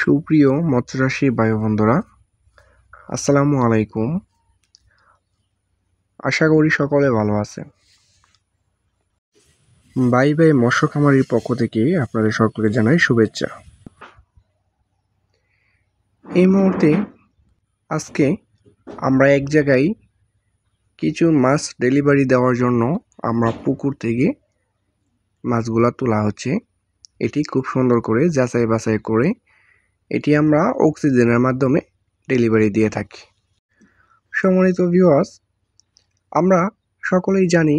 সুপ্রিয় মৎস্যচাষী ভাই বন্ধুরা, আসসালামু আলাইকুম। আশা করি সকলে ভালো আছেন। ভাই মৎস্য খামারির পক্ষ থেকে আপনাদের সকলকে জানাই শুভেচ্ছা। এই মুহূর্তে আজকে আমরা এক জায়গায় কিছু মাছ ডেলিভারি দেওয়ার জন্য আমরা পুকুর থেকে মাছগুলা তোলা হচ্ছে। এটি খুব সুন্দর করে যাচাই বাছাই করে এটি আমরা অক্সিজেনের মাধ্যমে ডেলিভারি দিয়ে থাকি। সম্মানিত ভিউয়ার্স, আমরা সকলেই জানি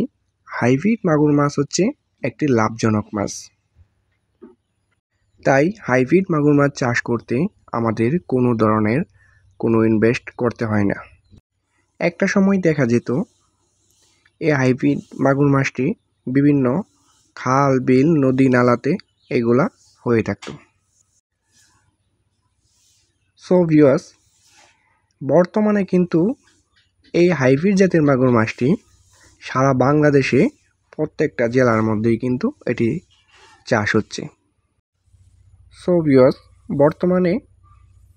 হাইব্রিড মাগুর মাছ হচ্ছে একটি লাভজনক মাছ। তাই হাইব্রিড মাগুর মাছ চাষ করতে আমাদের কোনো ধরনের কোনো ইনভেস্ট করতে হয় না। একটা সময় দেখা যেত এই হাইব্রিড মাগুর মাছটি বিভিন্ন খাল বিল নদী নালাতে এগুলা হয়ে থাকতো। সো ভিউয়ার্স, বর্তমানে কিন্তু এই হাইব্রিড জাতের মাগুর মাছটি সারা বাংলাদেশে প্রত্যেকটা জেলার মধ্যেই কিন্তু এটি চাষ হচ্ছে। সো ভিউয়ার্স, বর্তমানে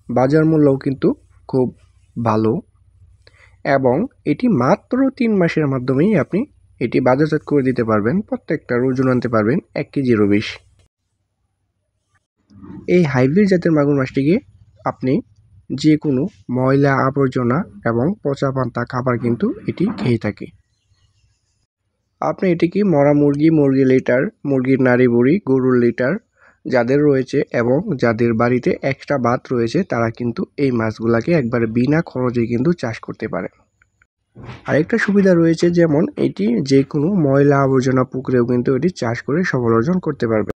বাজার মূল্যও কিন্তু খুব ভালো এবং এটি মাত্র 3 মাসের মাধ্যমেই আপনি এটি বাজারজাত করে দিতে পারবেন। প্রত্যেকটার ওজন আনতে পারবেন 1 কেজিরও বেশি। এই হাইব্রিড জাতের মাগুর মাছটিকে আপনি যে কোনো ময়লা আবর্জনা এবং পচা পান্তা খাবার কিন্তু এটি খেয়ে থাকে। আপনি এটিকে মরা মুরগি, মুরগির লিটার, মুরগির নাড়ি বুড়ি, গরুর লিটার যাদের রয়েছে এবং যাদের বাড়িতে এক্সট্রা বাত রয়েছে তারা কিন্তু এই মাছগুলাকে একবারে বিনা খরচে কিন্তু চাষ করতে পারে। আরেকটা সুবিধা রয়েছে, যেমন এটি যে কোনো ময়লা আবর্জনা পুকুরেও কিন্তু এটি চাষ করে সফল অর্জন করতে পারবে।